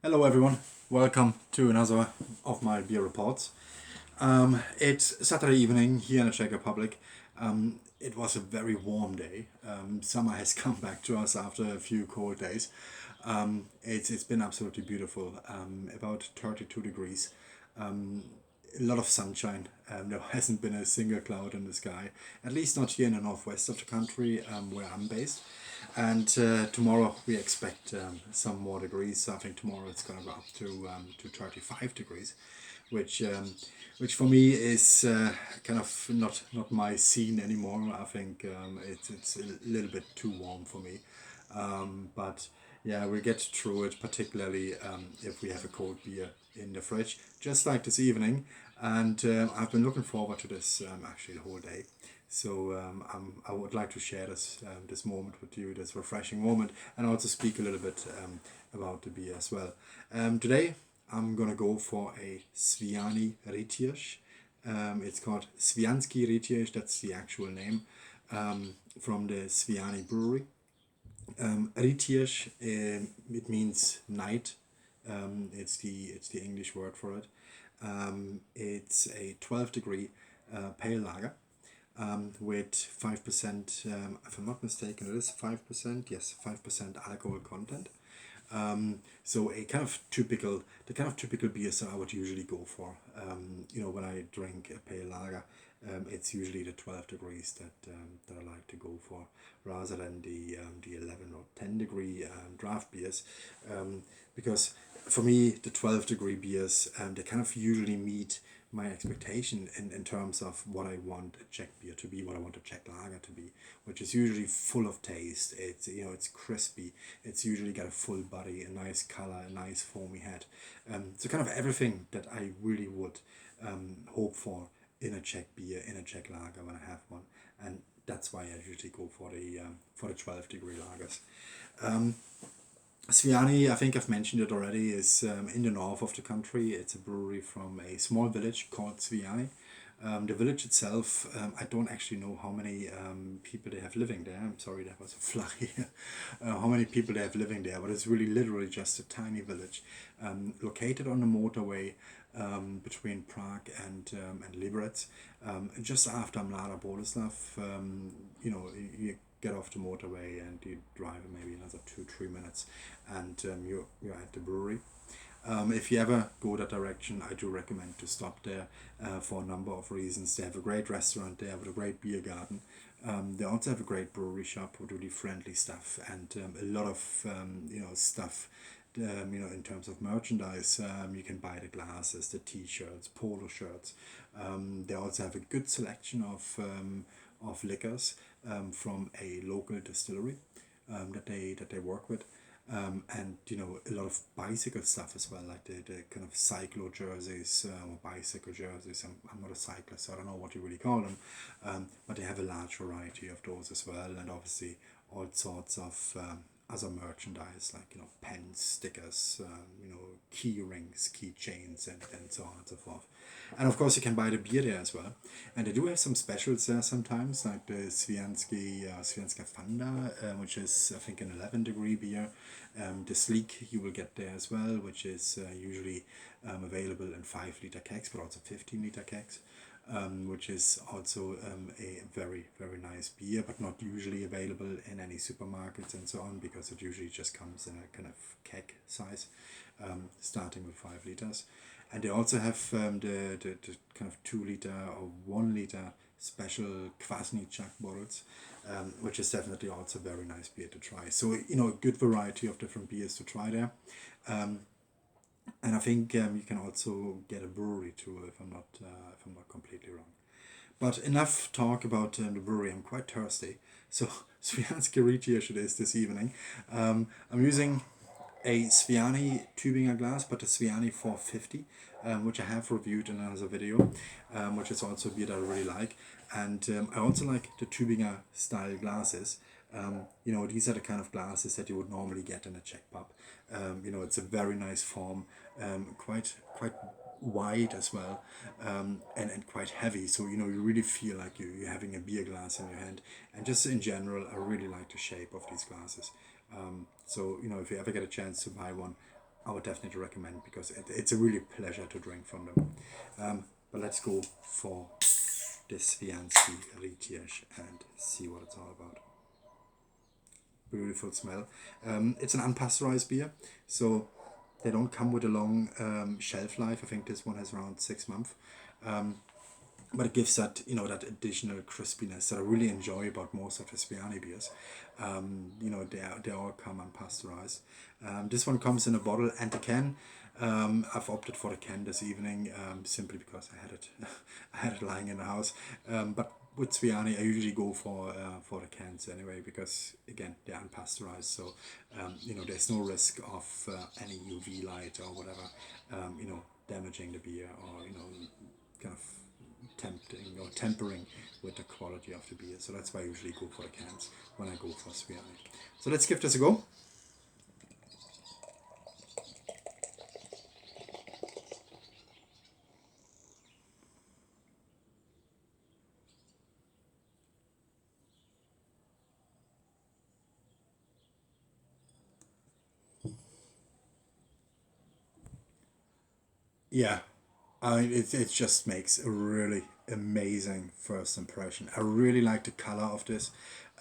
Hello everyone, welcome to another of my beer reports. It's Saturday evening here in the Czech Republic. It was a very warm day. Summer has come back to us after a few cold days. It's been absolutely beautiful, about 32 degrees. A lot of sunshine. There hasn't been a single cloud in the sky, at least not here in the northwest of the country where I'm based. And tomorrow we expect some more degrees. I think tomorrow it's going to go up to 35 degrees, which which for me is kind of not my scene anymore. I think it's a little bit too warm for me. But yeah, we'll get through it, particularly if we have a cold beer in the fridge, just like this evening. And I've been looking forward to this actually the whole day. So I would like to share this moment with you, this refreshing moment, and also speak a little bit about the beer as well. Today I'm gonna go for a Svijanský Rytíř. It's called Svijanský Rytíř. That's the actual name, from the Svijany brewery. Rytíř, it means knight. It's the English word for it. It's a 12-degree pale lager with 5%, if I'm not mistaken, it is 5%, yes, 5% alcohol content. So the kind of typical beers that I would usually go for. When I drink a pale lager, it's usually the 12 degrees that I like to go for, rather than the 11 or 10 degree draft beers, because for me the 12-degree beers, they kind of usually meet my expectation in terms of what I want a Czech beer to be, what I want a Czech lager to be, which is usually full of taste. It's crispy. It's usually got a full body, a nice color, a nice foamy head. So kind of everything that I really would hope for in a Czech beer, in a Czech lager when I have one, and that's why I usually go for the 12-degree lagers. Svijany, I think I've mentioned it already, is in the north of the country. It's a brewery from a small village called Svijany. The village itself, I don't actually know how many people they have living there. I'm sorry, that was a fly here. How many people they have living there, but it's really literally just a tiny village located on the motorway between Prague and Liberec. Just after Mladá Boleslav, you get off the motorway and you drive maybe another 2-3 minutes, and you're at the brewery. If you ever go that direction, I do recommend to stop there for a number of reasons. They have a great restaurant there with a great beer garden. They also have a great brewery shop with really friendly stuff, and a lot of stuff. In terms of merchandise, you can buy the glasses, the T-shirts, polo shirts. They also have a good selection of liquors from a local distillery that they work with. And a lot of bicycle stuff as well, like the kind of cyclo jerseys or bicycle jerseys. I'm not a cyclist, so I don't know what you really call them, but they have a large variety of those as well, and obviously all sorts of other merchandise, like pens, stickers, key rings, key chains, and so on and so forth. And of course you can buy the beer there as well, and they do have some specials there sometimes, like the Svijanska Fanda, which is I think an 11-degree beer. The Sleek you will get there as well, which is usually available in 5-liter kegs, but also 15-liter kegs. Which is also a very, very nice beer, but not usually available in any supermarkets and so on, because it usually just comes in a kind of keg size, starting with 5 liters. And they also have the kind of 2-liter or 1-liter special Kvasničák bottles, which is definitely also a very nice beer to try. So a good variety of different beers to try there. And I think you can also get a brewery too, if I'm not completely wrong. But enough talk about the brewery. I'm quite thirsty, so Svijanský Rytíř it is this evening. I'm using a Svijany Tübinger glass, but a Svijany 450, which I have reviewed in another video, which is also a beer that I really like. And I also like the Tübinger style glasses. These are the kind of glasses that you would normally get in a Czech pub. It's a very nice form, quite wide as well, and quite heavy. So you really feel like you're having a beer glass in your hand. And just in general, I really like the shape of these glasses. So if you ever get a chance to buy one, I would definitely recommend, because it's a really pleasure to drink from them. But let's go for the Svijanský Rytíř and see what it's all about. Beautiful smell. It's an unpasteurized beer, so they don't come with a long shelf life. I think this one has around 6 months. But it gives that, that additional crispiness that I really enjoy about most of the Svijany beers. They all come unpasteurized. This one comes in a bottle and a can. I've opted for the can this evening, simply because I had it I had it lying in the house. But with Svijany, I usually go for the cans anyway, because again, they're unpasteurized, so there's no risk of any UV light or whatever damaging the beer, or kind of tempering with the quality of the beer. So that's why I usually go for the cans when I go for Svijany. So let's give this a go. Yeah, it just makes a really amazing first impression. I really like the color of this.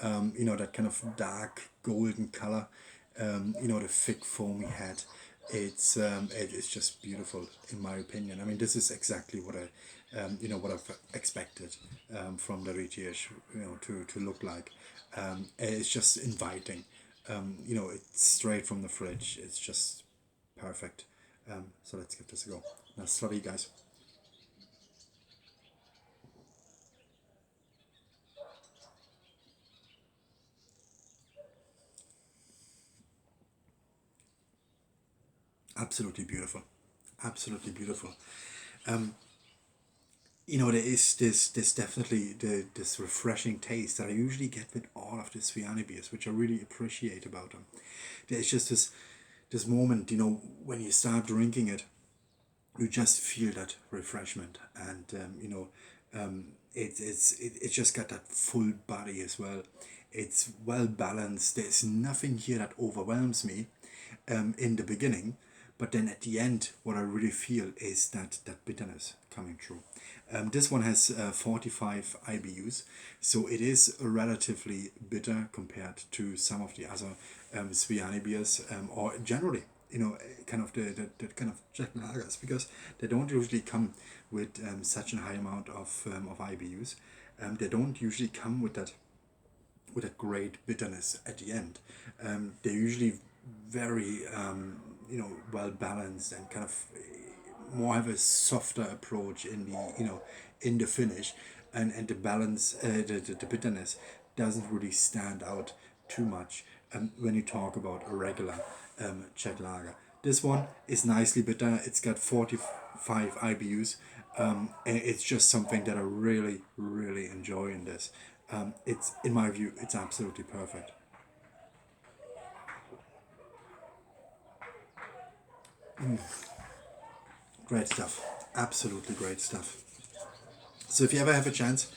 That kind of dark golden color. The thick foamy head. It's just beautiful in my opinion. I mean, this is exactly what what I've expected from the Rytíř, to look like. It's just inviting. It's straight from the fridge. It's just perfect. So let's give this a go. Now, sorry, guys. Absolutely beautiful. Absolutely beautiful. There is this definitely this refreshing taste that I usually get with all of the Svijany beers, which I really appreciate about them. There's just this moment, when you start drinking it, you just feel that refreshment, and it's just got that full body as well. It's well balanced. There's nothing here that overwhelms me in the beginning, but then at the end, what I really feel is that bitterness coming through. This one has 45 IBUs, so it is relatively bitter compared to some of the other Svijany beers, or generally, kind of the kind of Czech lagers, because they don't usually come with such a high amount of IBUs. They don't usually come with that great bitterness at the end. They're usually very well balanced, and kind of more have a softer approach in the in the finish, and the balance, the bitterness doesn't really stand out too much when you talk about a regular Czech lager. This one is nicely bitter. It's got 45 IBUs, and it's just something that I really really enjoy in this. It's, in my view, it's absolutely perfect. Great stuff. Absolutely great stuff. So if you ever have a chance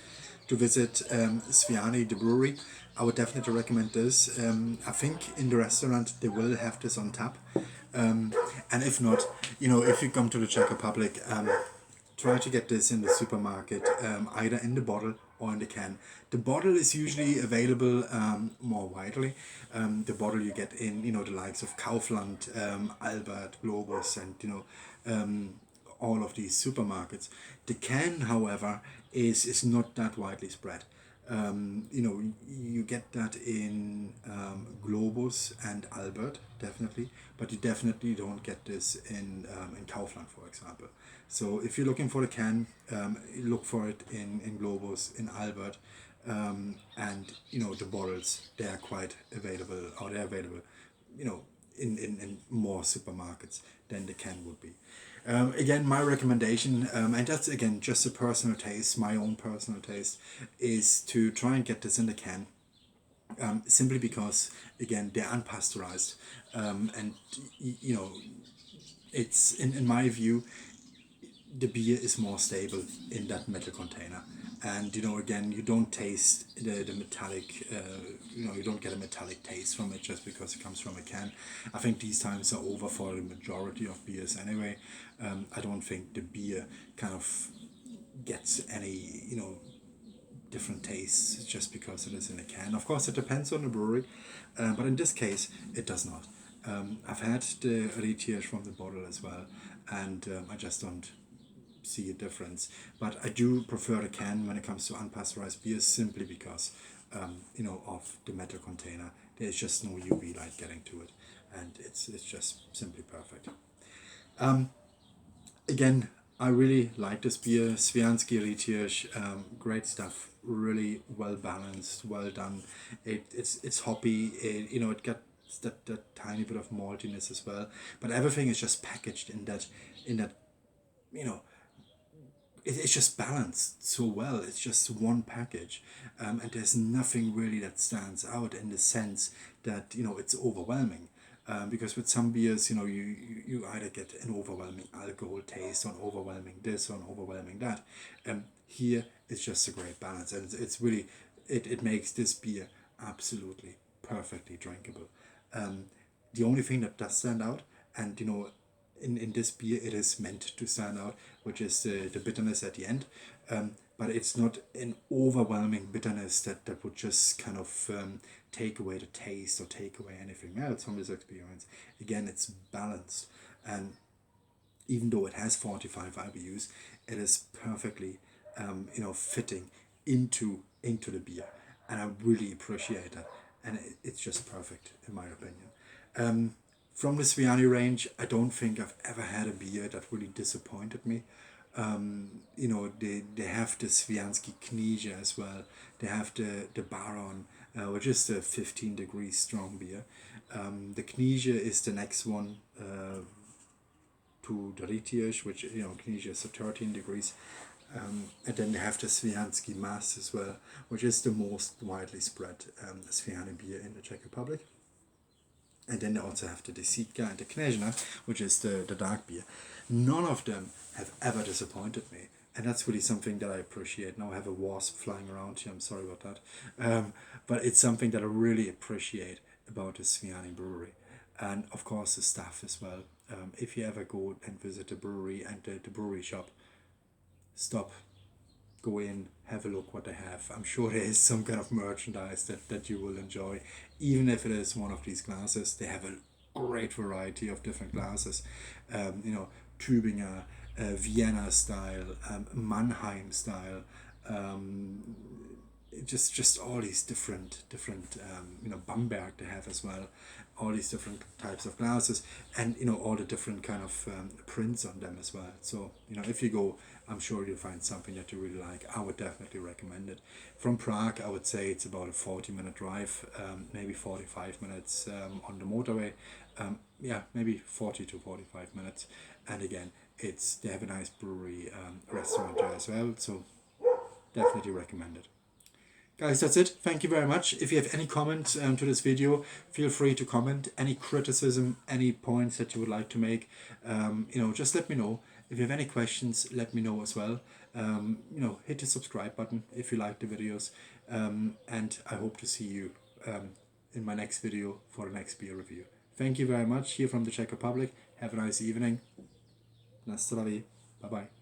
to visit Svijany, the brewery, I would definitely recommend this. I think in the restaurant they will have this on tap. And if not, if you come to the Czech Republic, try to get this in the supermarket, either in the bottle or in the can. The bottle is usually available more widely. The bottle you get in, the likes of Kaufland, Albert, Globus, and all of these supermarkets. The can, however, is not that widely spread. You get that in Globus and Albert, definitely, but you definitely don't get this in Kaufland, for example. So if you're looking for the can, look for it in Globus, in Albert, and the bottles, they are quite available, or they're available, in more supermarkets than the can would be. Again, my recommendation, and that's again just a personal taste, my own personal taste, is to try and get this in the can. Simply because, again, they're unpasteurized, and it's in my view, the beer is more stable in that metal container. and again, you don't taste the metallic, you don't get a metallic taste from it just because it comes from a can. I think these times are over for the majority of beers anyway. I don't think the beer kind of gets any different tastes just because it is in a can. Of course, it depends on the brewery, but in this case, it does not. I've had the Rytíř from the bottle as well, and I just don't see a difference. But I do prefer the can when it comes to unpasteurized beers, simply because of the metal container. There's just no UV light getting to it, and it's just simply perfect. Again, I really like this beer, Svijanský Rytíř. Great stuff, really well balanced, well done. It's hoppy. It gets that tiny bit of maltiness as well, but everything is just packaged in that it's just balanced so well. It's just one package, and there's nothing really that stands out in the sense that it's overwhelming. Because with some beers, you either get an overwhelming alcohol taste, or an overwhelming this, or an overwhelming that. Here it's just a great balance, and it's really it makes this beer absolutely perfectly drinkable. The only thing that does stand out, and in this beer it is meant to stand out, which is the bitterness at the end. But it's not an overwhelming bitterness that would just kind of take away the taste or take away anything else from this experience. Again, it's balanced, and even though it has 45 IBUs, it is perfectly fitting into the beer, and I really appreciate that, and it's just perfect in my opinion. From the Svijany range, I don't think I've ever had a beer that really disappointed me. They have the Svijanský Rytíř as well. They have the Baron, which is the 15 degrees strong beer. The Rytíř is the next one to the Rytíř, which Rytíř is 13 degrees. And then they have the Svijanský Mas as well, which is the most widely spread Svijany beer in the Czech Republic. And then they also have the Desítka and the Kněžna, which is the dark beer. None of them have ever disappointed me, and that's really something that I appreciate. Now I have a wasp flying around here, I'm sorry about that. But it's something that I really appreciate about the Svijany brewery. And of course the staff as well. If you ever go and visit the brewery and the brewery shop, stop, go in, have a look what they have. I'm sure there is some kind of merchandise that you will enjoy, even if it is one of these glasses. They have a great variety of different glasses. Tübinger, Vienna style, Mannheim style, just all these different Bamberg they have as well, all these different types of glasses, and all the different kind of prints on them as well. So if you go, I'm sure you'll find something that you really like. I would definitely recommend it. From Prague, I would say it's about a 40-minute drive, maybe 45 minutes on the motorway. Maybe 40 to 45 minutes. And again, they have a nice brewery restaurant there as well, so definitely recommend it. Guys, that's it. Thank you very much. If you have any comments to this video, feel free to comment. Any criticism, any points that you would like to make, just let me know. If you have any questions, let me know as well. Hit the subscribe button if you like the videos. And I hope to see you in my next video for the next beer review. Thank you very much here from the Czech Republic. Have a nice evening. Na zdraví. Bye bye.